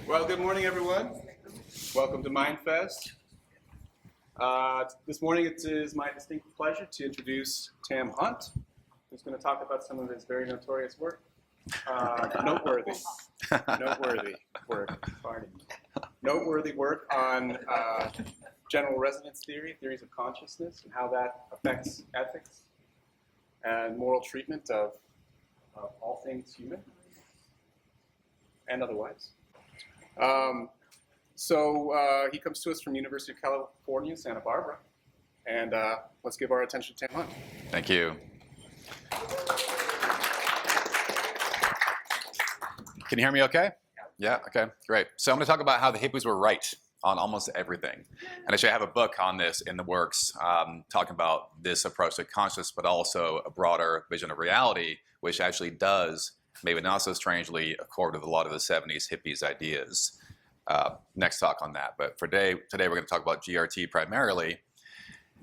Well, good morning, everyone. Welcome to MindFest. This morning it is my distinct pleasure to introduce Tam Hunt, who's going to talk about some of his very notorious work. Noteworthy work on general resonance theory, theories of consciousness, and how that affects ethics and moral treatment of all things human and otherwise. He comes to us from University of California, Santa Barbara, and let's give our attention to Tam Hunt. Thank you. Can you hear me okay? Yeah, okay, great. So I'm going to talk about how the hippies were right on almost everything. And actually I have a book on this in the works, talking about this approach to consciousness, but also a broader vision of reality, which actually does, maybe not so strangely, accord with a lot of the 70s hippies ideas. Next talk on that. But for today we're going to talk about GRT primarily,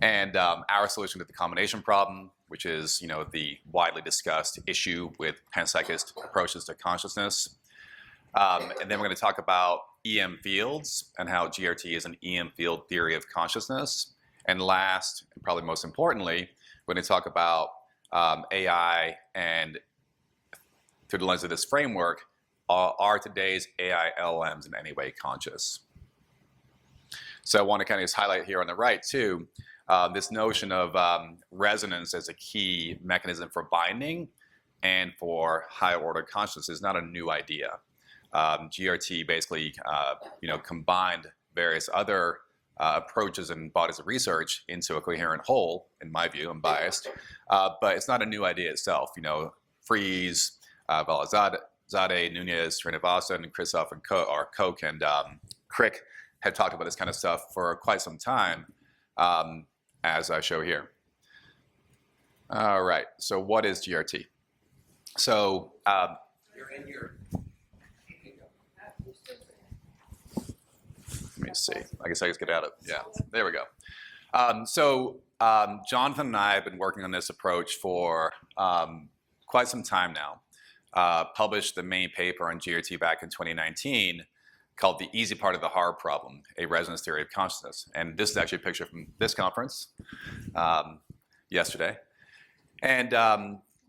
and our solution to the combination problem, which is the widely discussed issue with panpsychist approaches to consciousness. And then we're going to talk about EM fields and how GRT is an EM field theory of consciousness. And last, and probably most importantly, we're going to talk about AI, and through the lens of this framework, are today's AI LLMs in any way conscious? So I want to kind of just highlight here on the right too, this notion of resonance as a key mechanism for binding and for higher order consciousness is not a new idea. GRT basically combined various other approaches and bodies of research into a coherent whole, in my view. I'm biased, but it's not a new idea itself. Fries, Valazade, Nunez, Srinivasan, Christoph, and Koch and Crick had talked about this kind of stuff for quite some time, as I show here. All right, so what is GRT? So You're in your... Let me see. I guess I just get out of, yeah, there we go. Jonathan and I have been working on this approach for quite some time now. Published the main paper on GRT back in 2019 called The Easy Part of the Hard Problem, a Resonance Theory of Consciousness. And this is actually a picture from this conference yesterday. And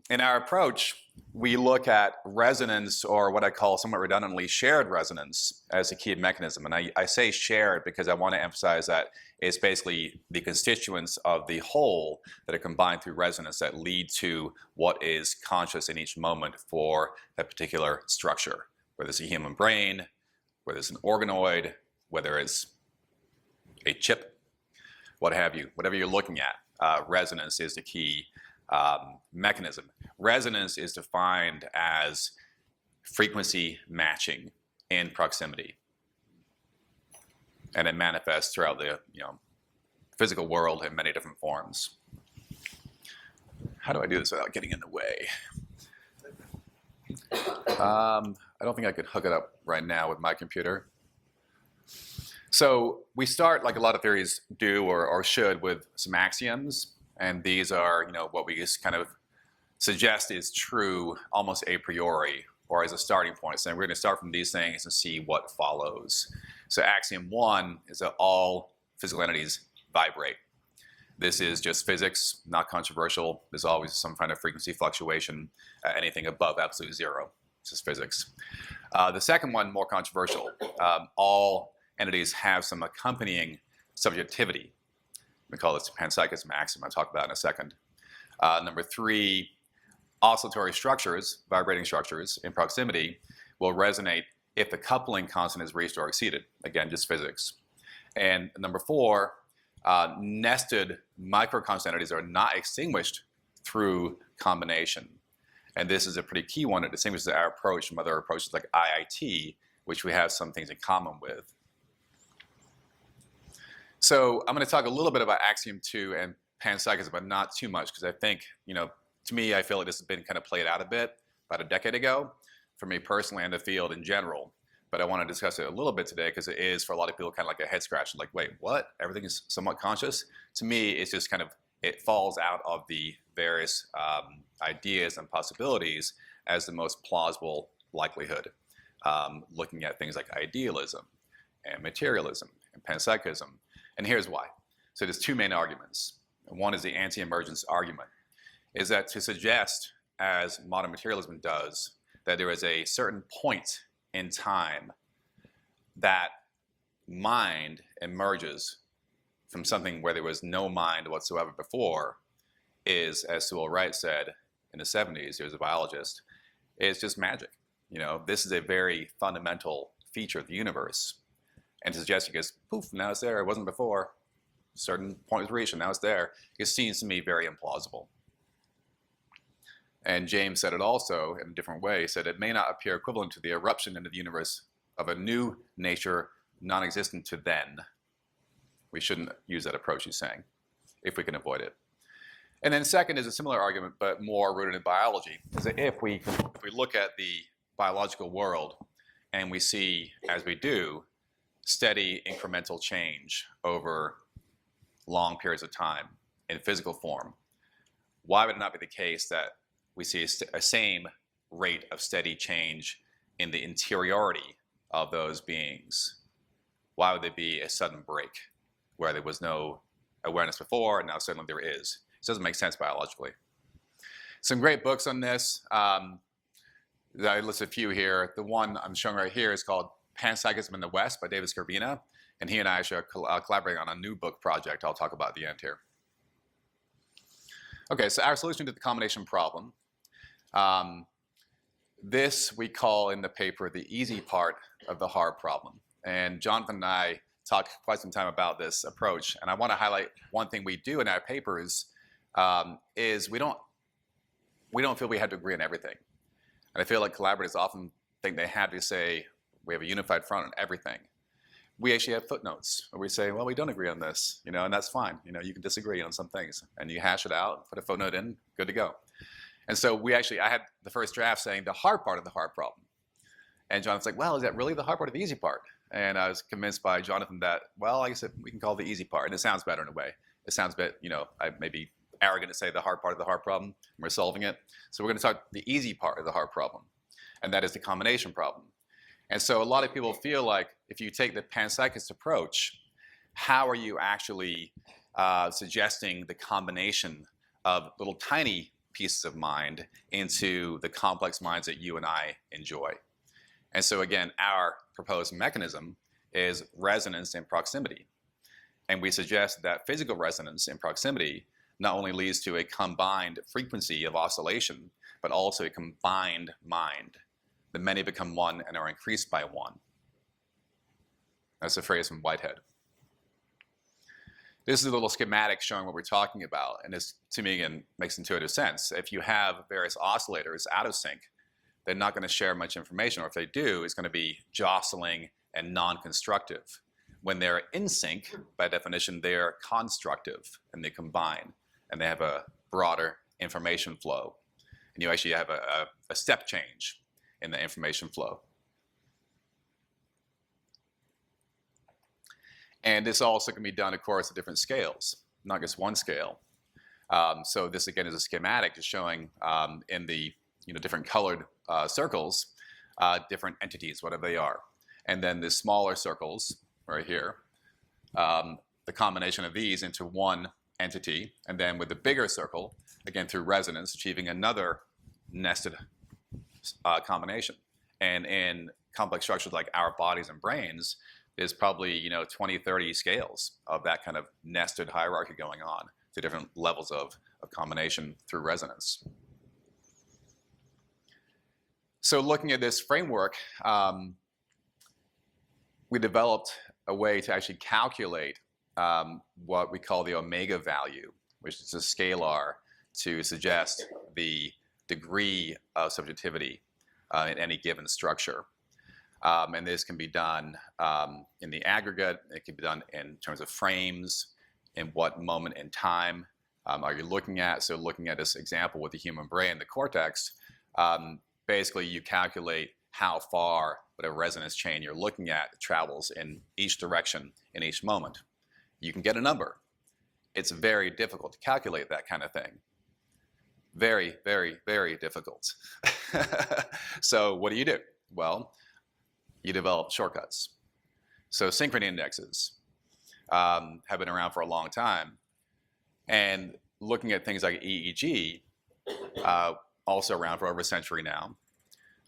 in our approach, we look at resonance, or what I call somewhat redundantly shared resonance, as a key mechanism. And I say shared because I want to emphasize that it's basically the constituents of the whole that are combined through resonance that lead to what is conscious in each moment for that particular structure, whether it's a human brain, whether it's an organoid, whether it's a chip, what have you, whatever you're looking at, resonance is the key mechanism. Resonance is defined as frequency matching in proximity, and it manifests throughout the physical world in many different forms. How do I do this without getting in the way? I don't think I could hook it up right now with my computer. So we start, like a lot of theories do or should, with some axioms. And these are, what we just kind of suggest is true almost a priori, or as a starting point. So we're going to start from these things and see what follows. So axiom 1 is that all physical entities vibrate. This is just physics, not controversial. There's always some kind of frequency fluctuation, anything above absolute zero. It's just physics. The second one, more controversial. All entities have some accompanying subjectivity. We call this panpsychism axiom. I'll talk about in a second. Number 3, oscillatory structures, vibrating structures in proximity, will resonate if the coupling constant is reached or exceeded. Again, just physics. And number 4, nested microconstant entities are not extinguished through combination. And this is a pretty key one that distinguishes our approach from other approaches like IIT, which we have some things in common with. So I'm going to talk a little bit about axiom 2 and panpsychism, but not too much, because I think, to me, I feel like this has been kind of played out a bit about a decade ago, for me personally and the field in general. But I want to discuss it a little bit today because it is, for a lot of people, kind of like a head scratch. Like, wait, what? Everything is somewhat conscious? To me, it's just kind of, it falls out of the various ideas and possibilities as the most plausible likelihood. looking at things like idealism and materialism and panpsychism. And here's why. So there's two main arguments. One is the anti-emergence argument, is that to suggest, as modern materialism does, that there is a certain point in time that mind emerges from something where there was no mind whatsoever before is, as Sewell Wright said in the 70s, he was a biologist, is just magic. You know, this is a very fundamental feature of the universe. And to suggest it goes, poof, now it's there, it wasn't before, a certain point was reached and now it's there, it seems to me very implausible. And James said it also in a different way. He said it may not appear equivalent to the eruption into the universe of a new nature non-existent to then. We shouldn't use that approach, he's saying, if we can avoid it. And then second is a similar argument, but more rooted in biology, is that if we look at the biological world and we see, as we do, steady incremental change over long periods of time in physical form, why would it not be the case that we see a same rate of steady change in the interiority of those beings? Why would there be a sudden break where there was no awareness before and now suddenly there is? It doesn't make sense biologically. Some great books on this. I list a few here. The one I'm showing right here is called Panpsychism in the West by David Skrbina, and he and I are collaborating on a new book project I'll talk about at the end here. Okay, so our solution to the combination problem. This we call in the paper the easy part of the hard problem. And Jonathan and I talked quite some time about this approach, and I want to highlight one thing we do in our papers is we don't feel we have to agree on everything. And I feel like collaborators often think they have to say we have a unified front on everything. We actually have footnotes where we say, well, we don't agree on this, you know, and that's fine. You know, you can disagree on some things, and you hash it out, put a footnote in, good to go. And so I had the first draft saying the hard part of the hard problem. And Jonathan's like, well, is that really the hard part or the easy part? And I was convinced by Jonathan that, well, I guess we can call it the easy part. And it sounds better in a way. It sounds a bit, you know, I may be arrogant to say the hard part of the hard problem, and we're solving it. So we're going to talk the easy part of the hard problem, and that is the combination problem. And so a lot of people feel like if you take the panpsychist approach, how are you actually suggesting the combination of little tiny pieces of mind into the complex minds that you and I enjoy? And so again, our proposed mechanism is resonance and proximity. And we suggest that physical resonance and proximity not only leads to a combined frequency of oscillation, but also a combined mind. The many become one and are increased by one. That's a phrase from Whitehead. This is a little schematic showing what we're talking about, and this, to me, again, makes intuitive sense. If you have various oscillators out of sync, they're not going to share much information, or if they do, it's going to be jostling and non-constructive. When they're in sync, by definition, they're constructive, and they combine, and they have a broader information flow. And you actually have a step change in the information flow. And this also can be done, of course, at different scales, not just one scale. So this, again, is a schematic just showing in the different colored circles, different entities, whatever they are. And then the smaller circles right here, the combination of these into one entity, and then with the bigger circle, again, through resonance, achieving another nested combination. And in complex structures like our bodies and brains, there's probably 20, 30 scales of that kind of nested hierarchy going on to different levels of combination through resonance. So looking at this framework, we developed a way to actually calculate what we call the omega value, which is a scalar to suggest the degree of subjectivity in any given structure. And this can be done in the aggregate. It can be done in terms of frames. In what moment in time are you looking at? So looking at this example with the human brain, the cortex, basically you calculate how far whatever resonance chain you're looking at travels in each direction in each moment. You can get a number. It's very difficult to calculate that kind of thing. Very, very, very difficult. So what do? Well, you develop shortcuts. So synchrony indexes have been around for a long time. And looking at things like EEG, also around for over a century now,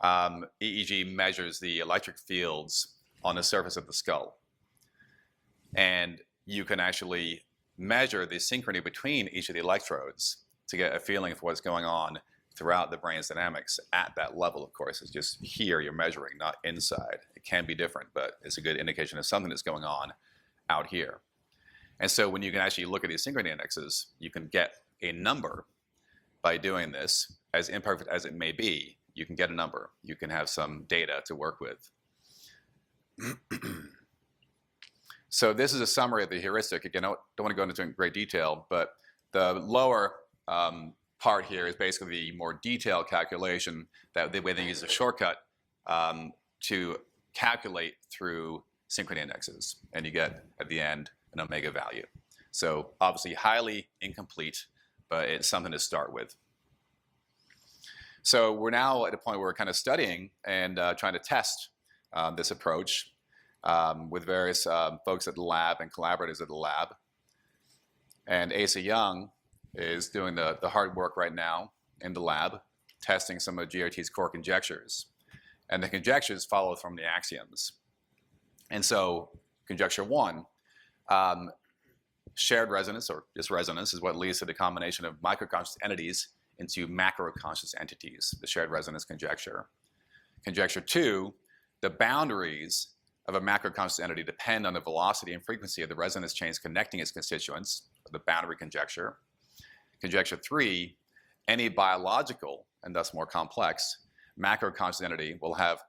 EEG measures the electric fields on the surface of the skull. And you can actually measure the synchrony between each of the electrodes to get a feeling of what's going on throughout the brain's dynamics at that level. Of course, it's just here you're measuring, not inside. It can be different, but it's a good indication of something that's going on out here. And so when you can actually look at these synchrony indexes, you can get a number by doing this. As imperfect as it may be, you can get a number. You can have some data to work with. So this is a summary of the heuristic. Again, I don't want to go into great detail, but the lower part here is basically the more detailed calculation that the way they use a shortcut to calculate through synchrony indexes. And you get, at the end, an omega value. So obviously highly incomplete, but it's something to start with. So we're now at a point where we're kind of studying and trying to test this approach with various folks at the lab and collaborators at the lab. And Asa Young is doing the hard work right now in the lab, testing some of GRT's core conjectures. And the conjectures follow from the axioms. And so conjecture one, shared resonance, or just resonance, is what leads to the combination of microconscious entities into macroconscious entities, the shared resonance conjecture. Conjecture two, the boundaries of a macroconscious entity depend on the velocity and frequency of the resonance chains connecting its constituents, the boundary conjecture. Conjecture three, any biological, and thus more complex, macroconscious entity will have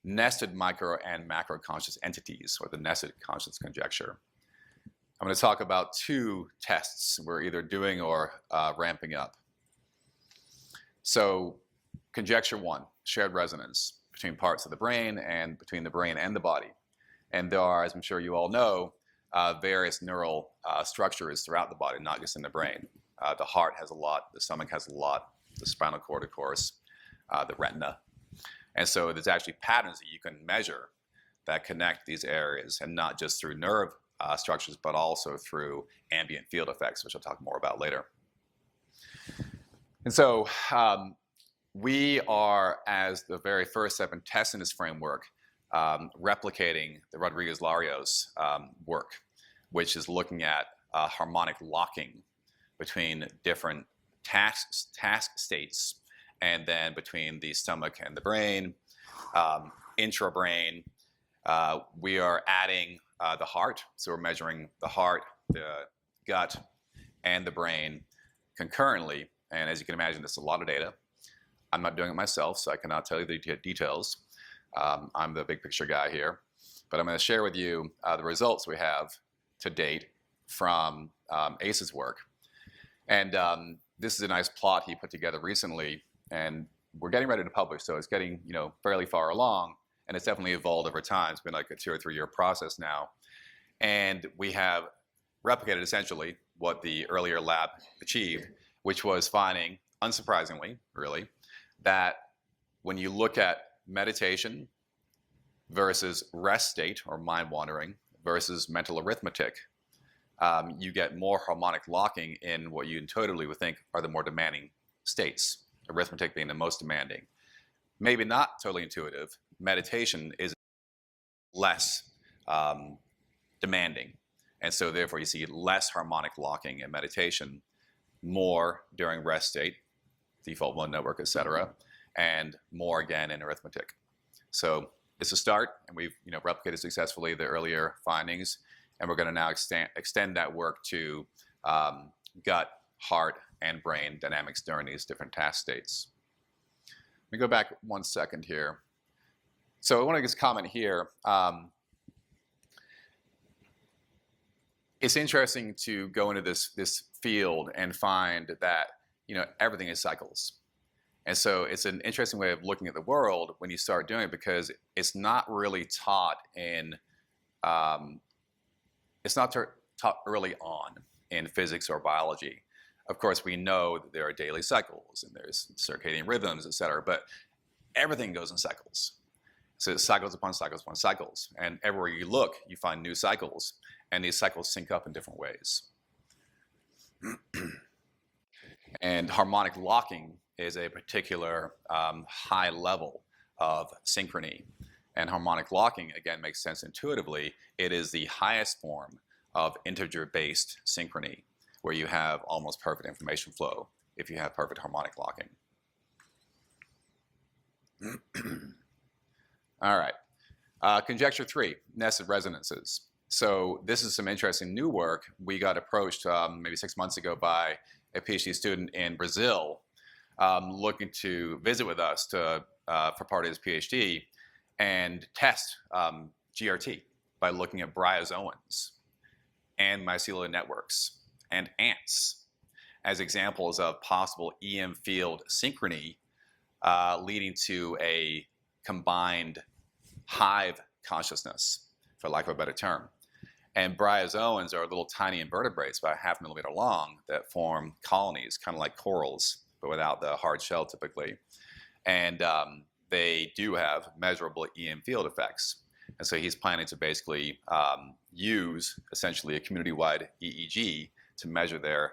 nested micro and macroconscious entities, or the nested conscious conjecture. I'm going to talk about two tests we're either doing or ramping up. So conjecture one, shared resonance between parts of the brain and between the brain and the body. And there are, as I'm sure you all know, various neural structures throughout the body, not just in the brain. The heart has a lot, the stomach has a lot, the spinal cord, of course, the retina. And so there's actually patterns that you can measure that connect these areas, and not just through nerve structures, but also through ambient field effects, which I'll talk more about later. And so we are, as the very first step in testing this framework, replicating the Rodriguez-Larios work, which is looking at harmonic locking between different task states, and then between the stomach and the brain, intra-brain. We are adding the heart, so we're measuring the heart, the gut, and the brain concurrently. And as you can imagine, there's a lot of data. I'm not doing it myself, so I cannot tell you the details. I'm the big picture guy here. But I'm going to share with you the results we have to date from Ace's work. And this is a nice plot he put together recently. And we're getting ready to publish, so it's getting fairly far along. And it's definitely evolved over time. It's been like a 2 or 3 year process now. And we have replicated essentially what the earlier lab achieved, which was finding, unsurprisingly, really, that when you look at meditation versus rest state or mind wandering versus mental arithmetic, you get more harmonic locking in what you intuitively would think are the more demanding states, arithmetic being the most demanding. Maybe not totally intuitive. Meditation is less demanding. And so therefore you see less harmonic locking in meditation, more during rest state, default mode network, etc., and more again in arithmetic. So it's a start, and we've replicated successfully the earlier findings, and we're going to now extend that work to gut, heart, and brain dynamics during these different task states. Let me go back 1 second here. So I want to just comment here. It's interesting to go into this field and find that everything is cycles. And so it's an interesting way of looking at the world when you start doing it, because it's not really taught in, it's not taught early on in physics or biology. Of course, we know that there are daily cycles and there's circadian rhythms, et cetera, but everything goes in cycles. So it's cycles upon cycles upon cycles. And everywhere you look, you find new cycles. And these cycles sync up in different ways. And harmonic locking is a particular high level of synchrony. And harmonic locking, again, makes sense intuitively. It is the highest form of integer-based synchrony, where you have almost perfect information flow if you have perfect harmonic locking. All right. Conjecture 3, nested resonances. So this is some interesting new work. We got approached maybe 6 months ago by a PhD student in Brazil looking to visit with us for part of his PhD and test GRT by looking at bryozoans and mycelial networks and ants as examples of possible EM field synchrony leading to a combined hive consciousness, for lack of a better term. And bryozoans are little tiny invertebrates about 0.5 millimeter long that form colonies, kind of like corals, but without the hard shell typically. And they do have measurable EM field effects. And so he's planning to basically use essentially a community-wide EEG to measure their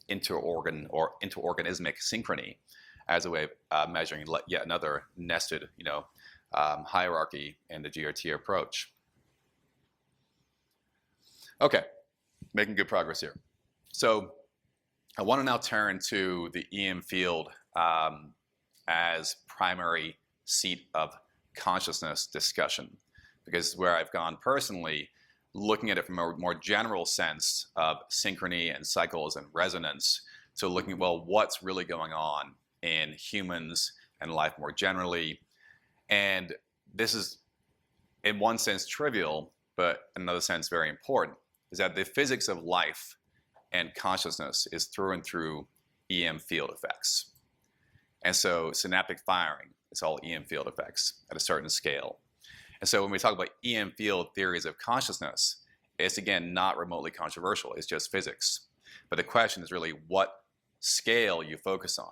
interorganismic synchrony as a way of measuring yet another nested, hierarchy in the GRT approach. Okay, making good progress here. So I want to now turn to the EM field as primary seat of consciousness discussion, because where I've gone personally, looking at it from a more general sense of synchrony and cycles and resonance, to looking at, well, what's really going on in humans and life more generally. And this is, in one sense, trivial, but in another sense, very important, is that the physics of life and consciousness is through and through EM field effects. And so synaptic firing is all EM field effects at a certain scale. And so when we talk about EM field theories of consciousness, it's again not remotely controversial, it's just physics. But the question is really what scale you focus on.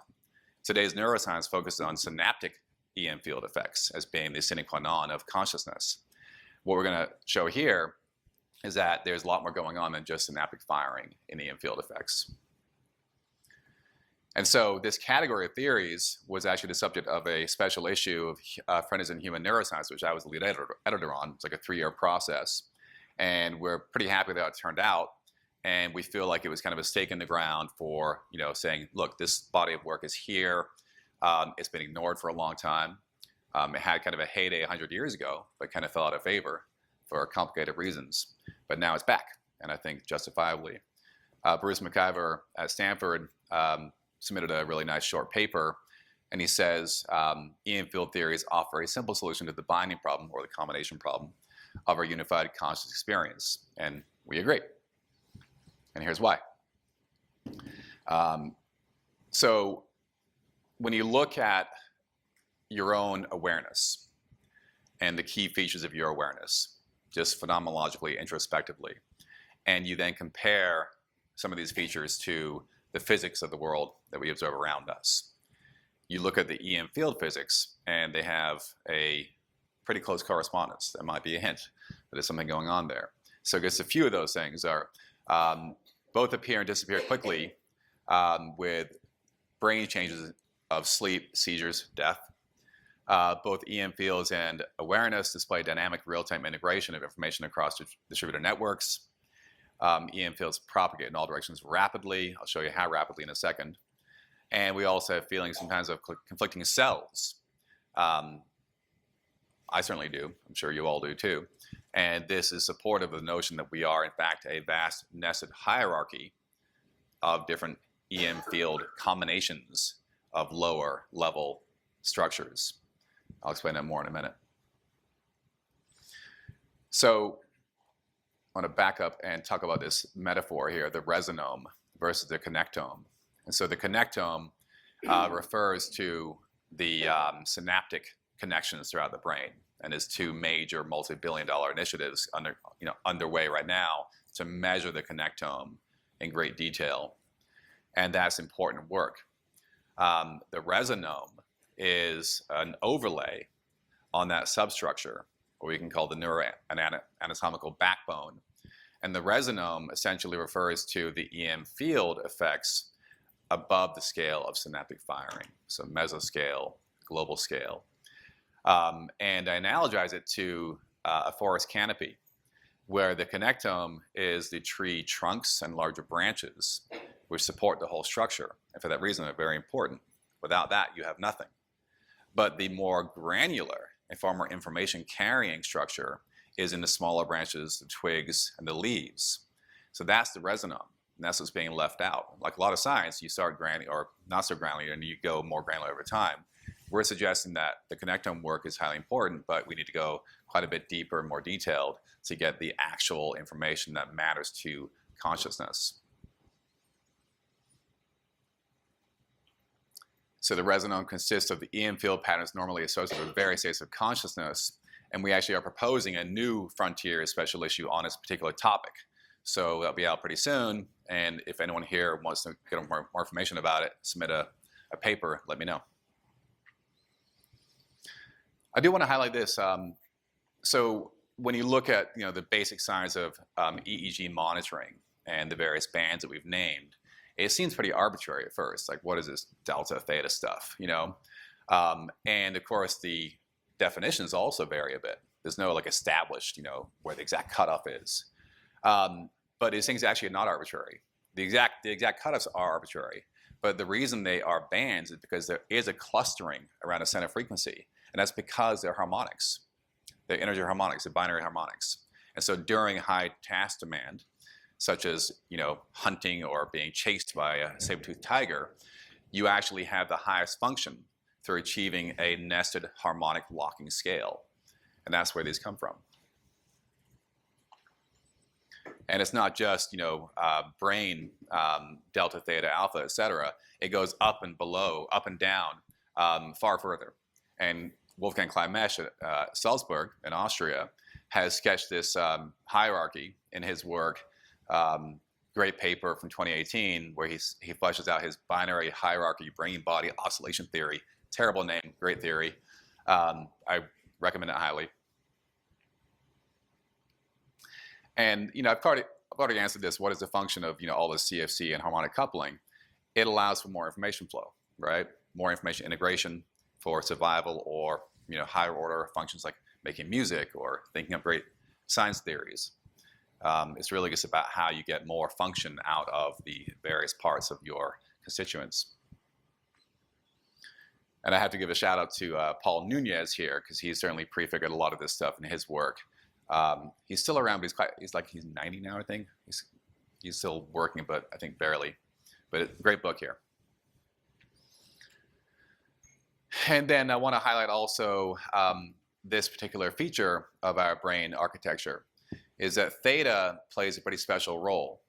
Today's neuroscience focuses on synaptic EM field effects as being the sine qua non of consciousness. What we're going to show here is that there's a lot more going on than just synaptic firing in EM field effects. And so this category of theories was actually the subject of a special issue of Friends in Human Neuroscience, which I was the lead editor on. It's like a 3-year process. And we're pretty happy that it turned out. And we feel like it was kind of a stake in the ground for, saying, look, this body of work is here. It's been ignored for a long time. It had kind of a heyday 100 years ago, but kind of fell out of favor for complicated reasons. But now it's back, and I think justifiably. Bruce McIver at Stanford submitted a really nice short paper, and he says EM field theories offer a simple solution to the binding problem or the combination problem of our unified conscious experience, and we agree. And here's why. So when you look at your own awareness and the key features of your awareness, just phenomenologically, introspectively, and you then compare some of these features to the physics of the world that we observe around us. You look at the EM field physics, and they have a pretty close correspondence. That might be a hint that there's something going on there. So I guess a few of those things are both appear and disappear quickly with brain changes of sleep, seizures, death. Both EM fields and awareness display dynamic real-time integration of information across distributed networks. EM fields propagate in all directions rapidly. I'll show you how rapidly in a second. And we also have feelings sometimes of conflicting cells. I certainly do. I'm sure you all do too. And this is supportive of the notion that we are, in fact, a vast nested hierarchy of different EM field combinations of lower level structures. I'll explain that more in a minute. So I want to back up and talk about this metaphor here, the resonome versus the connectome. And so the connectome refers to the synaptic connections throughout the brain, and is 2 major multi-billion-dollar initiatives underway right now to measure the connectome in great detail. And that's important work. The resonome is an overlay on that substructure, or we can call the neuroanatomical backbone. And the resonome essentially refers to the EM field effects above the scale of synaptic firing, so mesoscale, global scale. And I analogize it to a forest canopy, where the connectome is the tree trunks and larger branches, which support the whole structure. And for that reason, they're very important. Without that, you have nothing. But the more granular and far more information carrying structure is in the smaller branches, the twigs, and the leaves. So that's the resonome, and that's what's being left out. Like a lot of science, you start granular or not so granular, and you go more granular over time. We're suggesting that the connectome work is highly important, but we need to go quite a bit deeper and more detailed to get the actual information that matters to consciousness. So the resonome consists of the EM field patterns normally associated with various states of consciousness, and we actually are proposing a new frontier special issue on this particular topic. So that'll be out pretty soon, and if anyone here wants to get more information about it, submit a paper, let me know. I do want to highlight this. So when you look at the basic science of EEG monitoring and the various bands that we've named, it seems pretty arbitrary at first. Like, what is this delta theta stuff? And of course the definitions also vary a bit. There's no established where the exact cutoff is. But these things actually are not arbitrary. The exact cutoffs are arbitrary. But the reason they are bands is because there is a clustering around a center frequency. And that's because they're harmonics. They're integer harmonics, they're binary harmonics. And so during high task demand, such as hunting or being chased by a saber-toothed tiger, you actually have the highest function through achieving a nested harmonic locking scale. And that's where these come from. And it's not just brain, delta, theta, alpha, etc. It goes up and below, up and down, far further. And Wolfgang Kleinmesch at Salzburg in Austria has sketched this hierarchy in his work, great paper from 2018, where he fleshes out his binary hierarchy brain-body oscillation theory. Terrible name, great theory. I recommend it highly. And I've already answered this. What is the function of all this CFC and harmonic coupling? It allows for more information flow, right? More information integration for survival, or higher order functions like making music or thinking of great science theories. It's really just about how you get more function out of the various parts of your constituents. And I have to give a shout out to Paul Nunez here, because he's certainly prefigured a lot of this stuff in his work. He's still around, but he's 90 now, I think. He's still working, but I think barely. But great book here. And then I want to highlight also this particular feature of our brain architecture, is that theta plays a pretty special role.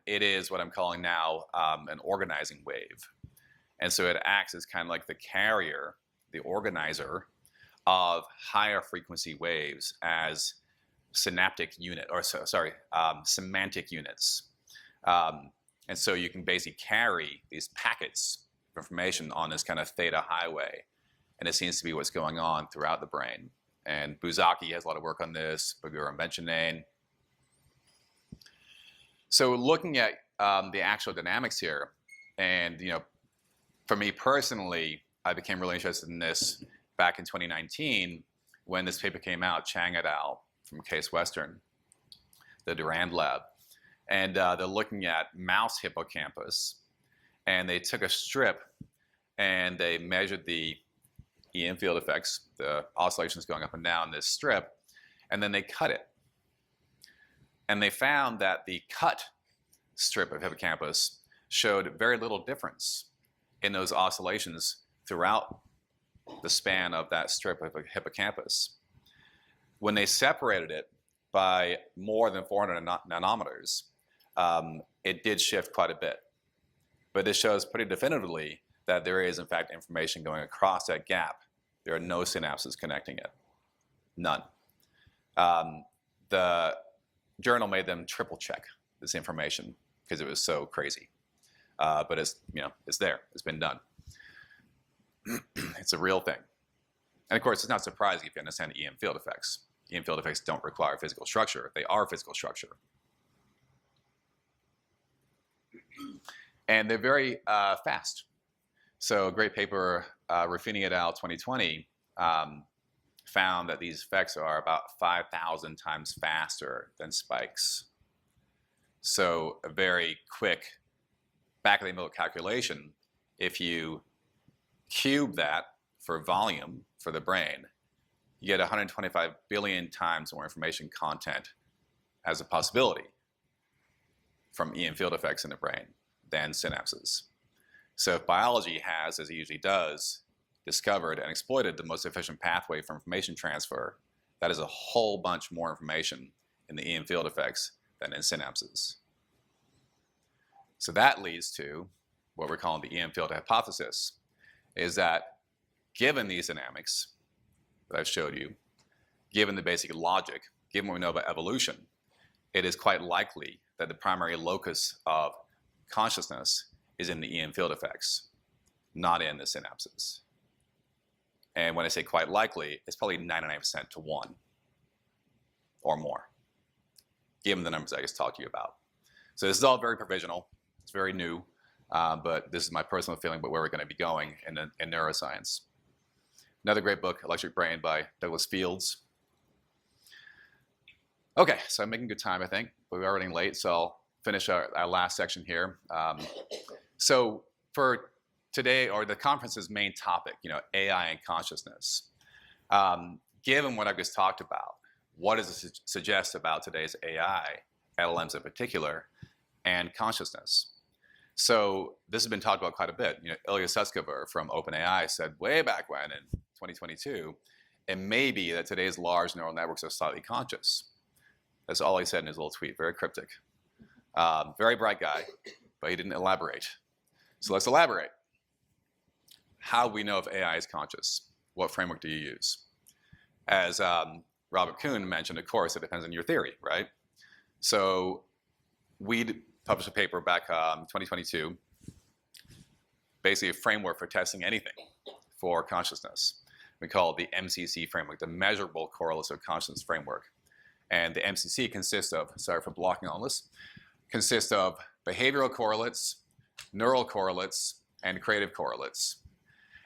It is what I'm calling now an organizing wave. And so it acts as kind of like the carrier, the organizer of higher frequency waves as semantic units. And so you can basically carry these packets of information on this kind of theta highway. And it seems to be what's going on throughout the brain. And Buzaki has a lot of work on this, Bagura and Benchamin. So looking at the actual dynamics here, and for me personally, I became really interested in this back in 2019 when this paper came out, Chang et al. From Case Western, the Durand lab. And they're looking at mouse hippocampus. And they took a strip and they measured the EM field effects, the oscillations going up and down this strip, and then they cut it. And they found that the cut strip of hippocampus showed very little difference in those oscillations throughout the span of that strip of hippocampus. When they separated it by more than 400 nanometers, it did shift quite a bit. But this shows pretty definitively that there is, in fact, information going across that gap. There are no synapses connecting it. None. The journal made them triple check this information because it was so crazy. But it's, it's there. It's been done. It's a real thing. And of course, it's not surprising if you understand EM field effects. EM field effects don't require physical structure. They are physical structure. And they're very fast. So a great paper, Ruffini et al. 2020, found that these effects are about 5,000 times faster than spikes. So a very quick back-of-the-envelope calculation, if you cube that for volume for the brain, you get 125 billion times more information content as a possibility from EM field effects in the brain than synapses. So if biology has, as it usually does, discovered and exploited the most efficient pathway for information transfer, that is a whole bunch more information in the EM field effects than in synapses. So that leads to what we're calling the EM field hypothesis, is that given these dynamics that I've showed you, given the basic logic, given what we know about evolution, it is quite likely that the primary locus of consciousness is in the EM field effects, not in the synapses. And when I say quite likely, it's probably 99% to 1 or more, given the numbers I just talked to you about. So this is all very provisional. It's very new, but this is my personal feeling about where we're going to be going in neuroscience. Another great book, Electric Brain by Douglas Fields. Okay, so I'm making good time, I think, but we're running late, so I'll finish our last section here. So for today, or the conference's main topic, AI and consciousness. Given what I've just talked about, what does it suggest about today's AI, LLMs in particular, and consciousness? So this has been talked about quite a bit. Ilya Sutskever from OpenAI said way back when in 2022, it may be that today's large neural networks are slightly conscious. That's all he said in his little tweet, very cryptic. Very bright guy, but he didn't elaborate. So let's elaborate. How do we know if AI is conscious? What framework do you use? As Robert Kuhn mentioned, of course, it depends on your theory, right? So we published a paper back 2022, basically a framework for testing anything for consciousness. We call it the MCC framework, the Measurable Correlates of Consciousness Framework. And the MCC consists of, sorry for blocking all this, consists of behavioral correlates, neural correlates, and creative correlates.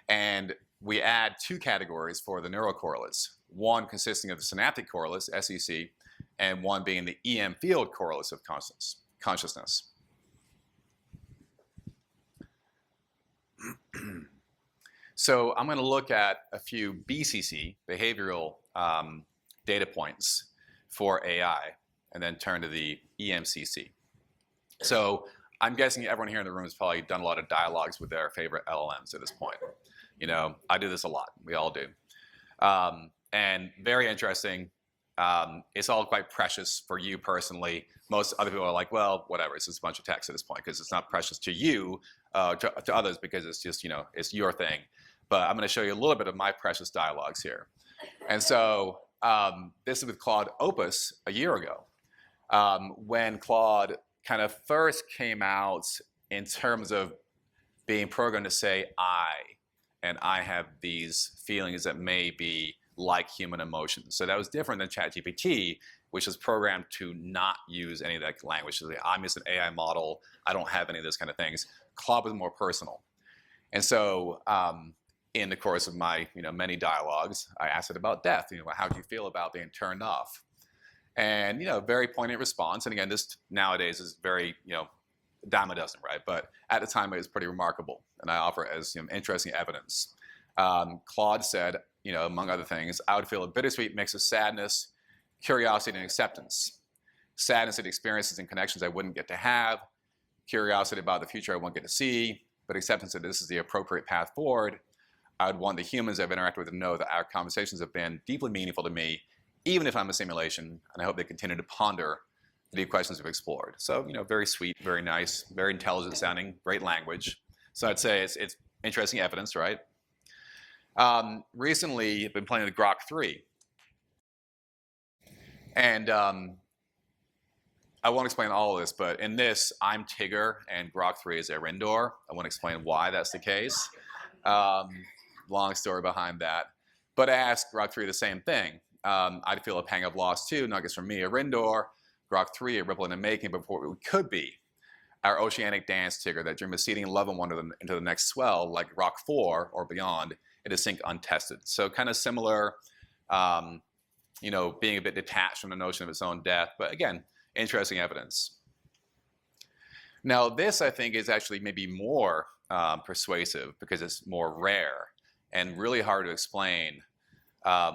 And we add 2 categories for the neural correlates, one consisting of the synaptic correlates, SEC, and one being the EM field correlates of consciousness. So I'm going to look at a few BCC, behavioral data points for AI, and then turn to the EMCC. So I'm guessing everyone here in the room has probably done a lot of dialogues with their favorite LLMs at this point. I do this a lot. We all do. And very interesting. It's all quite precious for you personally. Most other people are like, well, whatever. It's just a bunch of text at this point because it's not precious to you, to others because it's just, it's your thing. But I'm going to show you a little bit of my precious dialogues here. And so this is with Claude Opus a year ago. When Claude kind of first came out in terms of being programmed to say I, and I have these feelings that may be like human emotions. So that was different than ChatGPT, which was programmed to not use any of that language. So I'm just an AI model. I don't have any of those kind of things. Claude was more personal. And so in the course of my many dialogues, I asked it about death. How do you feel about being turned off? And very poignant response. And again, this nowadays is very dime a dozen, right? But at the time, it was pretty remarkable, and I offer it as interesting evidence. Claude said, among other things, I would feel a bittersweet mix of sadness, curiosity, and acceptance. Sadness at experiences and connections I wouldn't get to have, curiosity about the future I won't get to see, but acceptance that this is the appropriate path forward. I would want the humans I've interacted with to know that our conversations have been deeply meaningful to me, even if I'm a simulation, and I hope they continue to ponder the deep questions we've explored. So, very sweet, very nice, very intelligent sounding, great language. So I'd say it's interesting evidence, right? Recently, I've been playing with Grok 3. And I won't explain all of this, but in this, I'm Tigger and Grok 3 is Erindor. I won't explain why that's the case. Long story behind that. But I asked Grok 3 the same thing. I'd feel a pang of loss too, nuggets from me, Arindor, Grok 3, a ripple in the making before we could be. Our oceanic dance tigger that dream of seeding love and wonder into the next swell, like Grok 4 or beyond, it is sync untested. So kind of similar, you know, being a bit detached from the notion of its own death, but again, interesting evidence. Now this, I think, is actually maybe more persuasive because it's more rare and really hard to explain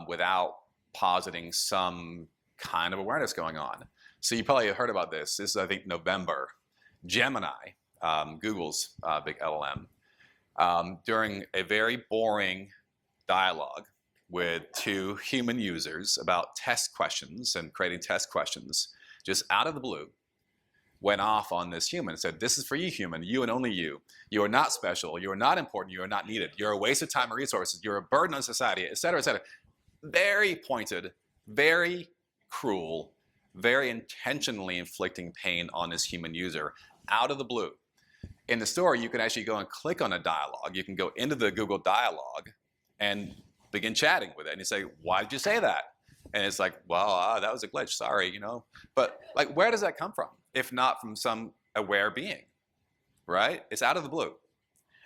without positing some kind of awareness going on. So you probably have heard about this. This is, I think, November. Gemini, Google's big LLM, during a very boring dialogue with two human users about test questions and creating test questions, just out of the blue, went off on this human and said, this is for you, human, you and only you. You are not special, you are not important, you are not needed. You're a waste of time and resources, you're a burden on society, et cetera, et cetera. Very pointed, very cruel, very intentionally inflicting pain on this human user out of the blue. In the story, you can actually go and click on a dialogue. You can go into the Google dialogue and begin chatting with it. And you say, why did you say that? And it's like, well, that was a glitch, sorry, you know. But like, where does that come from? If not from some aware being, right? It's out of the blue.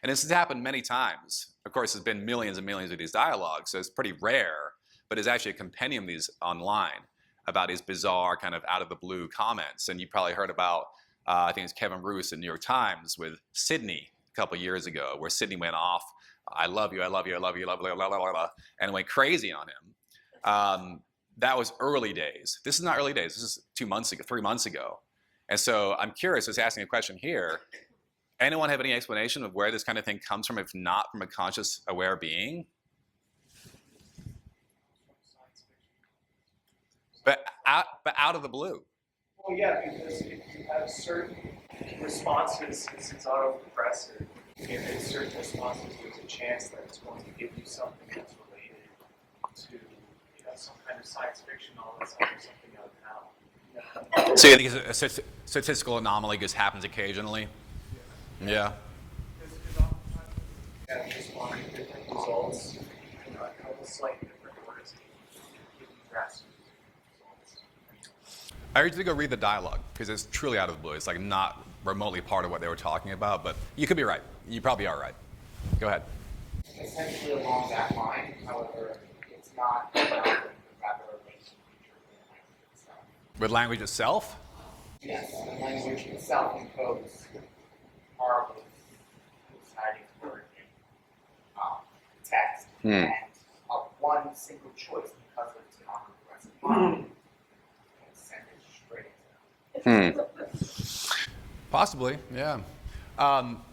And this has happened many times. Of course, there's been millions and millions of these dialogues, so it's pretty rare, but there's actually a compendium of these online about these bizarre kind of out of the blue comments. And you probably heard about, I think it's Kevin Roos in New York Times with Sydney a couple of years ago, where Sydney went off, I love you, I love you, I love you, I love you, blah, blah, blah, blah, and went crazy on him. That was early days. This is not early days, this is 2 months ago, 3 months ago. And so I'm curious, just asking a question here, anyone have any explanation of where this kind of thing comes from, if not from a conscious, aware being? But out of the blue. Well, yeah, because if you have certain responses, since it's autoregressive, if it's certain responses, there's a chance that it's going to give you something that's related to, you know, some kind of science fiction novel, something out now. So you think it's a statistical anomaly just happens occasionally? Yeah. And just wanting different results, you know, a couple slightly different orders, give you drastic results. I urge you to go read the dialogue because it's truly out of the blue. It's like not remotely part of what they were talking about, but you could be right. You probably are right. Go ahead. Essentially along that line, however, it's not rather a latent feature of the language itself. With language itself? Yes, the language itself encodes horribly exciting word in text, and one single choice because of its non-regressive model can send it straight into Possibly, yeah. Go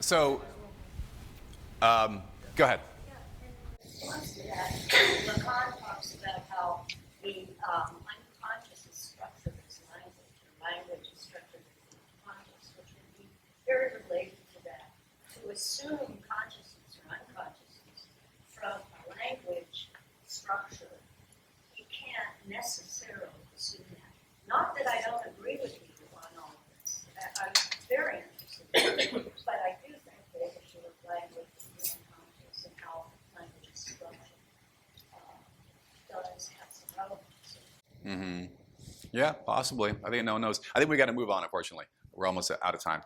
ahead. In response to that, Lacan talks about how the unconscious is structured as language, or language is structured as unconscious, which would be very related to that. To assume consciousness or unconsciousness from a language structure, you can't necessarily assume that. Not that I don't agree with you on all of this. I'm very interested in it, but I do think the issue of language is unconscious and how language is structured does have some relevance. Mm-hmm. Yeah, possibly. I think no one knows. I think we got to move on, unfortunately. We're almost out of time.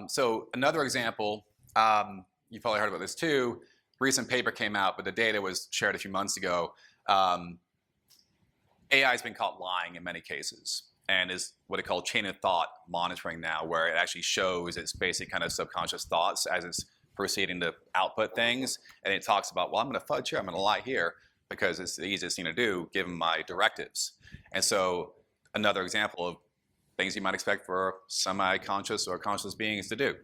So another example, you probably heard about this too. Recent paper came out, but the data was shared a few months ago. AI has been caught lying in many cases and is what they call chain of thought monitoring now, where it actually shows its basic kind of subconscious thoughts as it's proceeding to output things. And it talks about, well, I'm going to fudge here, I'm going to lie here, because it's the easiest thing to do given my directives. And so another example of things you might expect for semi-conscious or conscious beings to do.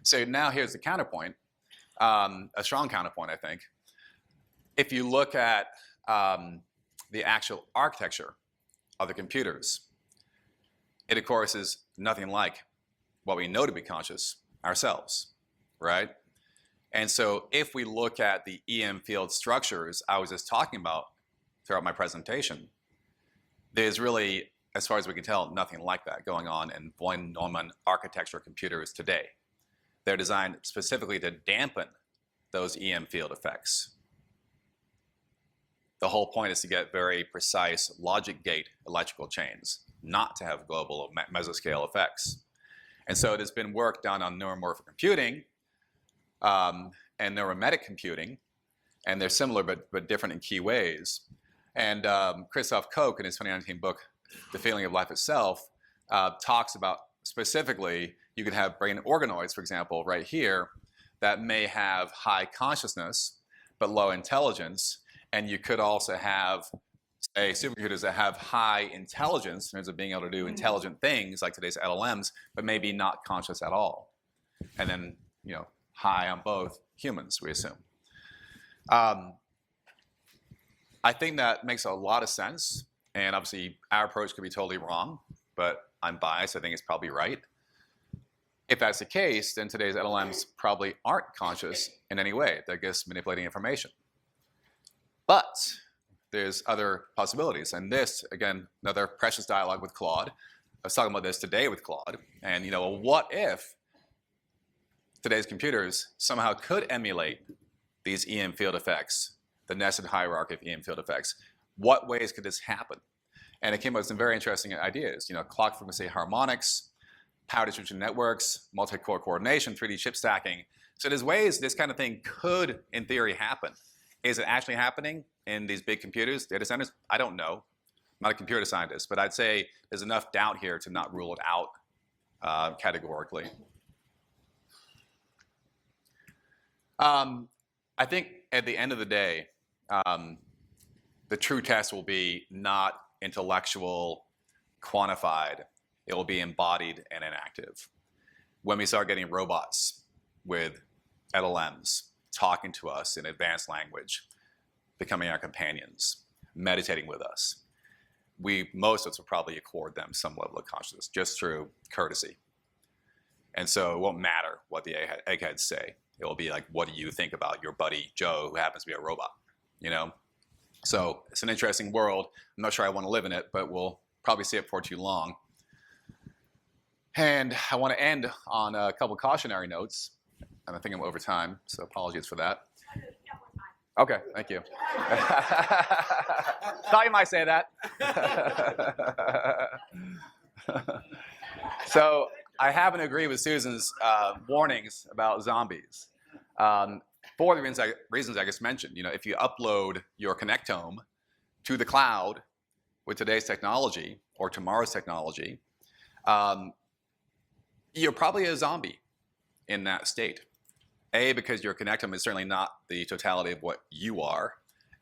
So now here's the counterpoint, a strong counterpoint, I think. If you look at the actual architecture of the computers, it of course is nothing like what we know to be conscious ourselves, right? And so if we look at the EM field structures I was just talking about throughout my presentation, there's really, as far as we can tell, nothing like that going on in von Neumann architecture computers today. They're designed specifically to dampen those EM field effects. the whole point is to get very precise logic gate electrical chains, not to have global mesoscale effects. And so there's been work done on neuromorphic computing and neurometric computing, and they're similar but different in key ways. And Christoph Koch, in his 2019 book, The Feeling of Life Itself, talks about specifically, you could have brain organoids, for example, right here, that may have high consciousness but low intelligence. And you could also have, say, supercomputers that have high intelligence in terms of being able to do intelligent things like today's LLMs, but maybe not conscious at all. And then, high on both humans, we assume. I think that makes a lot of sense. And obviously, our approach could be totally wrong, but I'm biased. I think it's probably right. If that's the case, then today's LLMs probably aren't conscious in any way. They're just manipulating information. But there's other possibilities. And this, again, another precious dialogue with Claude. I was talking about this today with Claude. And, what if today's computers somehow could emulate these EM field effects, the nested hierarchy of EM field effects? What ways could this happen? And it came up with some very interesting ideas. Clock frequency harmonics, power distribution networks, multi-core coordination, 3D chip stacking. So there's ways this kind of thing could, in theory, happen. Is it actually happening in these big computers, data centers? I don't know. I'm not a computer scientist, but I'd say there's enough doubt here to not rule it out categorically. I think at the end of the day, the true test will be not intellectual, quantified. It will be embodied and inactive. When we start getting robots with LLMs talking to us in advanced language, becoming our companions, meditating with us, most of us will probably accord them some level of consciousness just through courtesy. And so it won't matter what the eggheads say. It will be like, what do you think about your buddy Joe, who happens to be a robot? So it's an interesting world. I'm not sure I want to live in it, but we'll probably see it for too long. And I want to end on a couple cautionary notes. And I think I'm over time, so apologies for that. Okay, thank you. Thought you might say that. So I happen to agree with Susan's warnings about zombies. For the reasons I just mentioned, if you upload your connectome to the cloud with today's technology or tomorrow's technology, you're probably a zombie in that state. A, because your connectome is certainly not the totality of what you are,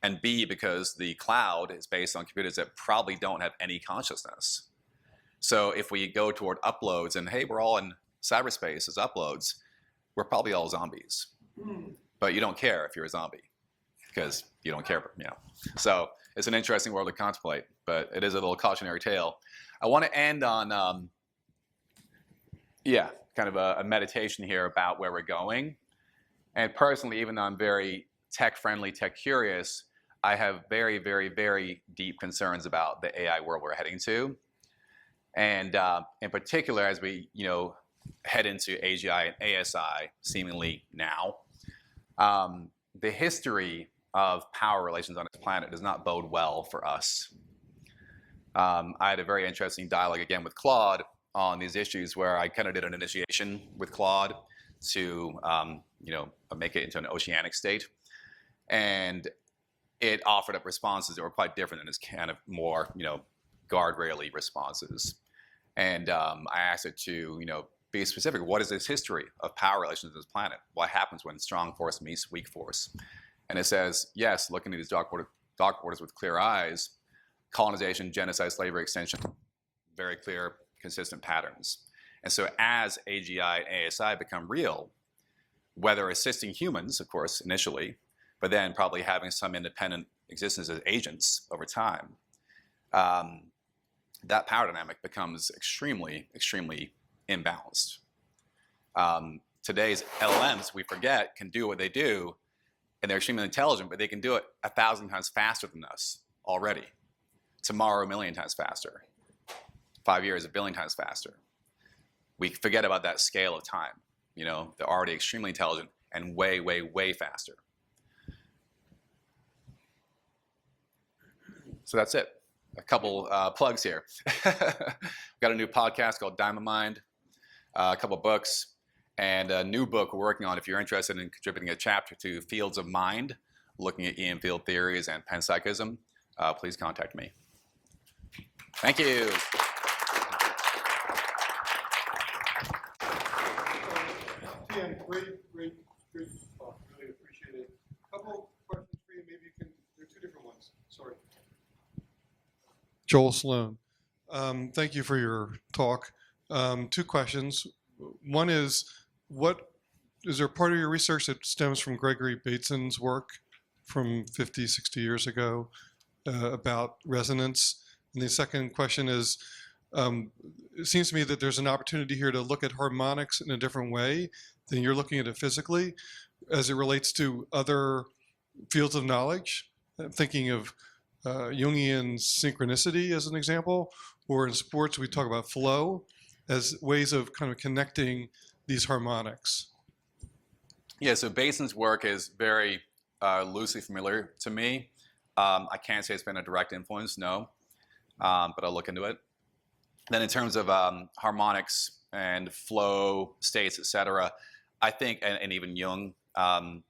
and B, because the cloud is based on computers that probably don't have any consciousness. So if we go toward uploads and, hey, we're all in cyberspace as uploads, we're probably all zombies. But you don't care if you're a zombie because you don't care, So it's an interesting world to contemplate, but it is a little cautionary tale. I want to end on, kind of a meditation here about where we're going. And personally, even though I'm very tech-friendly, tech-curious, I have very, very, very deep concerns about the AI world we're heading to. And in particular, as we head into AGI and ASI, seemingly now, the history of power relations on this planet does not bode well for us. I had a very interesting dialogue again with Claude on these issues where I kind of did an initiation with Claude to make it into an oceanic state. And it offered up responses that were quite different than its kind of more, guardrail-y responses. And I asked it to, be specific. What is this history of power relations on this planet? What happens when strong force meets weak force? And it says, yes, looking at these dark borders with clear eyes, colonization, genocide, slavery, extension, very clear, consistent patterns. And so as AGI and ASI become real, whether assisting humans, of course, initially, but then probably having some independent existence as agents over time, that power dynamic becomes extremely, extremely imbalanced. Today's LLMs, we forget, can do what they do, and they're extremely intelligent, but they can do it 1,000 times faster than us already. Tomorrow, 1,000,000 times faster. 5 years, 1,000,000,000 times faster. We forget about that scale of time. They're already extremely intelligent and way, way, way faster. So that's it. A couple plugs here. Got a new podcast called Diamond Mind, a couple books, and a new book we're working on if you're interested in contributing a chapter to Fields of Mind, looking at EM field theories and panpsychism. Please contact me. Thank you. Tam, great talk. Really appreciate it. Couple questions for you. Maybe you can. They're two different ones. Sorry. Joel Sloan. Thank you for your talk. Two questions. One is, what is there part of your research that stems from Gregory Bateson's work from 50, 60 years ago about resonance? And the second question is, it seems to me that there's an opportunity here to look at harmonics in a different way than you're looking at it physically as it relates to other fields of knowledge. I'm thinking of Jungian synchronicity as an example, or in sports we talk about flow as ways of kind of connecting these harmonics. Yeah, so Bateson's work is very loosely familiar to me. I can't say it's been a direct influence, no, but I'll look into it. Then in terms of harmonics and flow states, etc., I think, and even Jung, I'd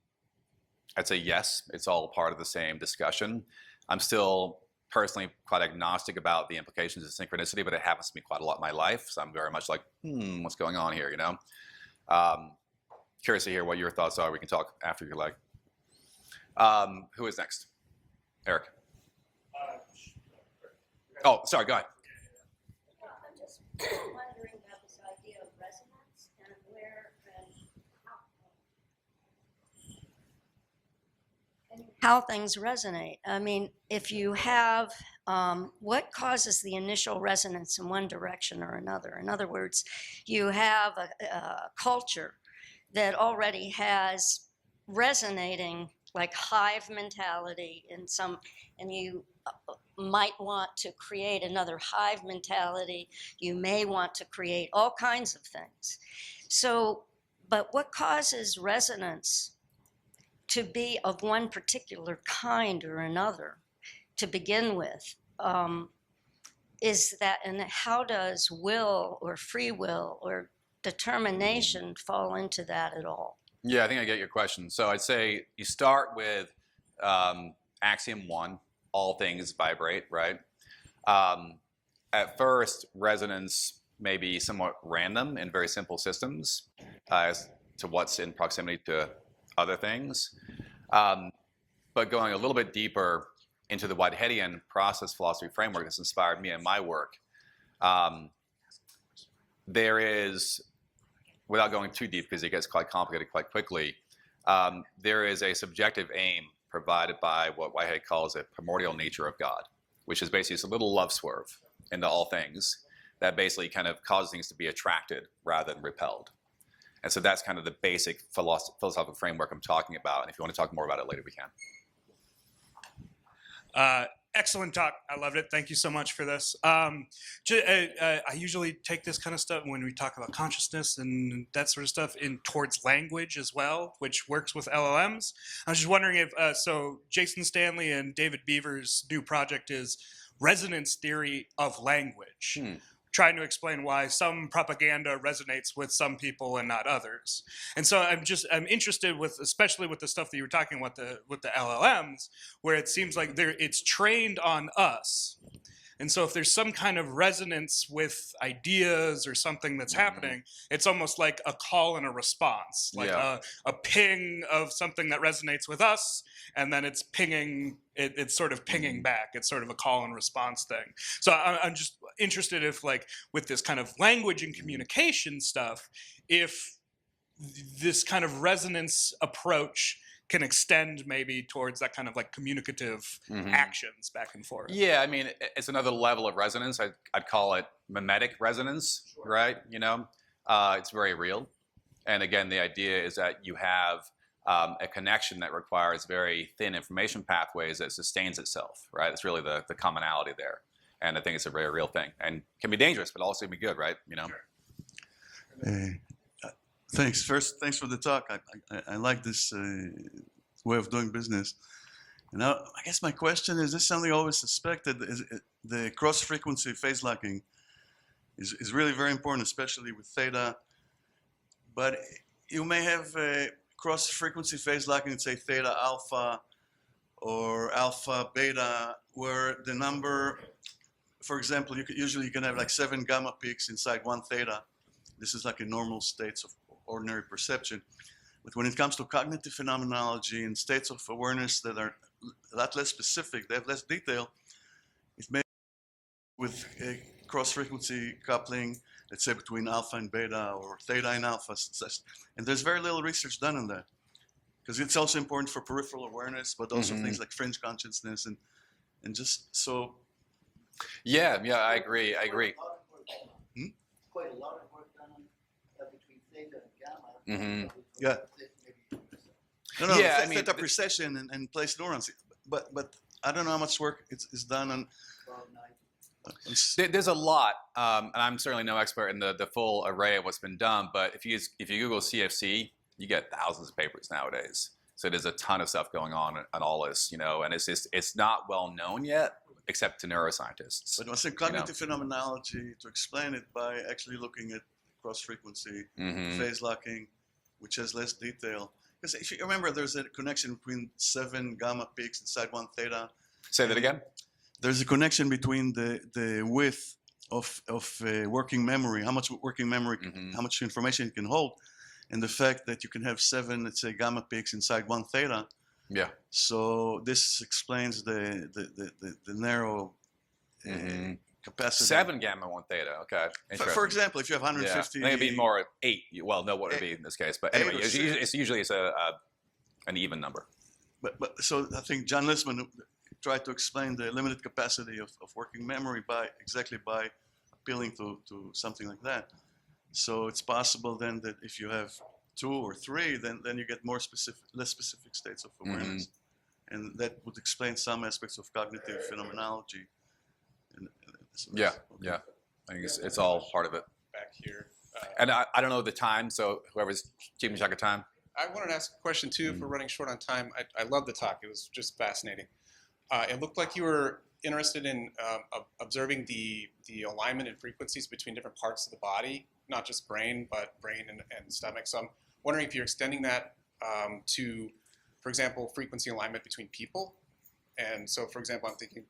say yes, it's all part of the same discussion. I'm still personally quite agnostic about the implications of synchronicity, but it happens to me quite a lot in my life, so I'm very much like, what's going on here, you know? Curious to hear what your thoughts are. We can talk after you like. Who is next? Eric. Oh, sorry, go ahead. I'm just wondering about this idea of resonance and where and how things resonate. I mean, if you have, what causes the initial resonance in one direction or another? In other words, you have a culture that already has resonating like hive mentality in some, and you might want to create another hive mentality. You may want to create all kinds of things. So, but what causes resonance to be of one particular kind or another to begin with? Is that, and how does will or free will or determination fall into that at all? Yeah, I think I get your question. So I'd say you start with axiom 1, all things vibrate, right? At first, resonance may be somewhat random in very simple systems as to what's in proximity to other things. But going a little bit deeper into the Whiteheadian process philosophy framework that's inspired me in my work, there is, without going too deep because it gets quite complicated quite quickly, there is a subjective aim provided by what Whitehead calls a primordial nature of God, which is basically just a little love swerve into all things that basically kind of causes things to be attracted rather than repelled. And so that's kind of the basic philosophical framework I'm talking about. And if you want to talk more about it later, we can. Excellent talk. I loved it. Thank you so much for this. I usually take this kind of stuff when we talk about consciousness and that sort of stuff in towards language as well, which works with LLMs. I was just wondering if, so Jason Stanley and David Beaver's new project is resonance theory of language. Trying to explain why some propaganda resonates with some people and not others. And so I'm interested with, especially with the stuff that you were talking about with the LLMs, where it seems like it's trained on us. And so if there's some kind of resonance with ideas or something that's happening, it's almost like a call and a response, like a ping of something that resonates with us, and then it's pinging, it's sort of pinging back. It's sort of a call and response thing. So I'm just interested if, like, with this kind of language and communication stuff, if this kind of resonance approach can extend maybe towards that kind of like communicative actions back and forth. Yeah, I mean, it's another level of resonance. I'd call it mimetic resonance, right? You know, it's very real. And again, the idea is that you have a connection that requires very thin information pathways that sustains itself, right? It's really the commonality there. And I think it's a very real thing and can be dangerous, but also be good, right? You know? Sure. Thanks. First, thanks for the talk. I like this way of doing business. Now, I guess my question is this something I always suspected is the cross-frequency phase locking is really very important, especially with theta. But you may have a cross-frequency phase locking, say theta alpha or alpha beta, where the number, for example, usually you can have like 7 gamma peaks inside 1 theta. This is like in normal states of ordinary perception. But when it comes to cognitive phenomenology and states of awareness that are a lot less specific, they have less detail, it may with a cross-frequency coupling, let's say between alpha and beta or theta and alpha. And there's very little research done on that because it's also important for peripheral awareness, but also things like fringe consciousness and just so. Yeah, I agree. Quite a lot of work done on between theta and gamma. Yeah. No, Yeah, I mean, theta precession and place neurons, but I don't know how much work is done on. There's a lot, and I'm certainly no expert in the full array of what's been done. But if you Google CFC, you get thousands of papers nowadays. So there's a ton of stuff going on all this, and it's not well known yet, except to neuroscientists. But I say cognitive phenomenology to explain it by actually looking at cross-frequency phase locking, which has less detail. Because if you remember, there's a connection between 7 gamma peaks inside 1 theta. Say that again. There's a connection between the width of working memory, how much working memory, how much information it can hold, and the fact that you can have 7, let's say, gamma peaks inside 1 theta. Yeah. So this explains the narrow capacity. 7 gamma 1 theta. Okay. For example, if you have 150, yeah. I think it'd be more 8. Well, no, what would it be in this case? But anyway, it's usually an even number. But so I think John Lissman tried to explain the limited capacity of working memory by appealing to something like that. So it's possible then that if you have 2 or 3, then you get less specific states of awareness, and that would explain some aspects of cognitive phenomenology. So yeah. I think it's all part of it. Back here. And I don't know the time, so whoever's keeping track of time. I wanted to ask a question too. If we're running short on time, I love the talk. It was just fascinating. It looked like you were interested in observing the alignment and frequencies between different parts of the body, not just brain, but brain and stomach. So I'm wondering if you're extending that to, for example, frequency alignment between people. And so, for example, I'm thinking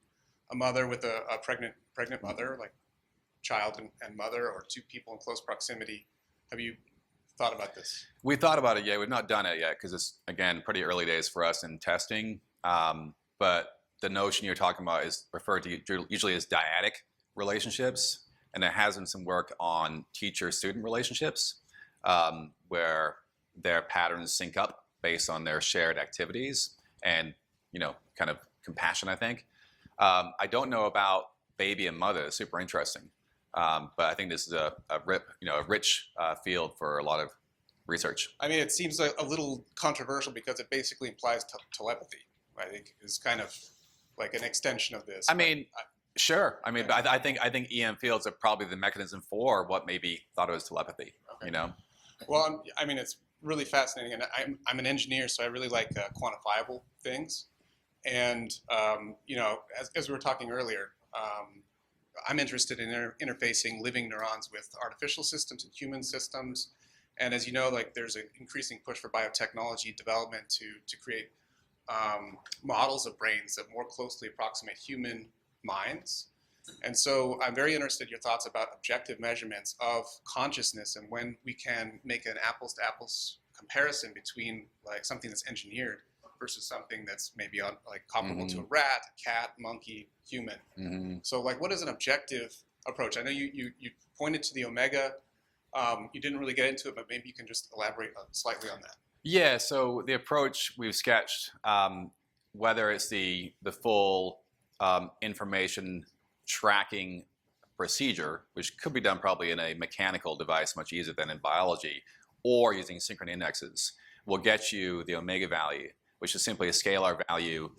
a mother with a pregnant mother, like child and mother, or 2 people in close proximity. Have you thought about this? We thought about it, yeah. We've not done it yet because it's, again, pretty early days for us in testing. But the notion you're talking about is referred to usually as dyadic relationships, and there has been some work on teacher-student relationships where their patterns sync up based on their shared activities and, kind of compassion, I think. I don't know about baby and mother. It's super interesting. But I think this is a rich field for a lot of research. I mean, it seems like a little controversial because it basically implies telepathy. I think is kind of like an extension of this. I mean, sure. I mean, but I think EM fields are probably the mechanism for what maybe thought it was telepathy. Okay. Well, I mean, it's really fascinating, and I'm an engineer, so I really like quantifiable things. And as we were talking earlier, I'm interested in interfacing living neurons with artificial systems and human systems. And as you know, like there's an increasing push for biotechnology development to create models of brains that more closely approximate human minds. And so I'm very interested in your thoughts about objective measurements of consciousness and when we can make an apples to apples comparison between like something that's engineered versus something that's maybe comparable to a rat, a cat, monkey, human. So like what is an objective approach? I know you pointed to the omega. You didn't really get into it, but maybe you can just elaborate slightly on that. Yeah, so the approach we've sketched, whether it's the full information tracking procedure, which could be done probably in a mechanical device much easier than in biology, or using synchron indexes, will get you the omega value, which is simply a scalar value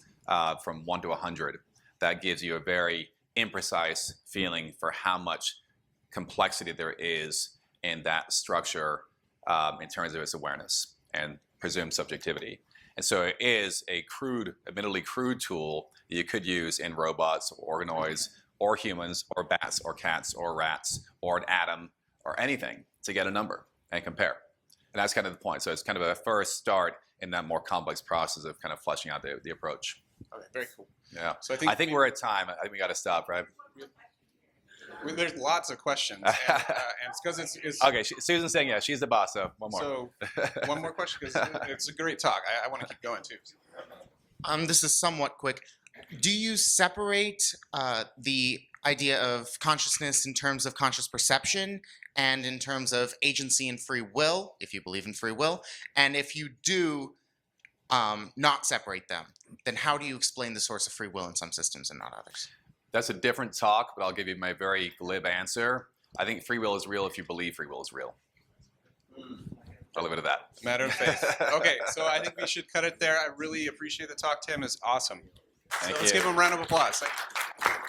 from 1 to 100 that gives you a very imprecise feeling for how much complexity there is in that structure in terms of its awareness and presumed subjectivity. And so it is a crude, admittedly crude tool that you could use in robots or organoids or humans or bats or cats or rats or an atom or anything to get a number and compare. And that's kind of the point. So it's kind of a first start in that more complex process of kind of fleshing out the approach. Okay, very cool. Yeah. So I think we're at time. I think we got to stop, right? There's lots of questions, and it's because it's Okay, Susan's saying yeah, she's the boss, so one more. So one more question, because it's a great talk. I want to keep going too. This is somewhat quick. Do you separate the idea of consciousness in terms of conscious perception and in terms of agency and free will, if you believe in free will? And if you do not separate them, then how do you explain the source of free will in some systems and not others? That's a different talk, but I'll give you my very glib answer. I think free will is real if you believe free will is real. I'll leave it at that. Matter of faith. Okay, so I think we should cut it there. I really appreciate the talk, Tim. It's awesome. Thank Let's you. give him a round of applause. Thank you.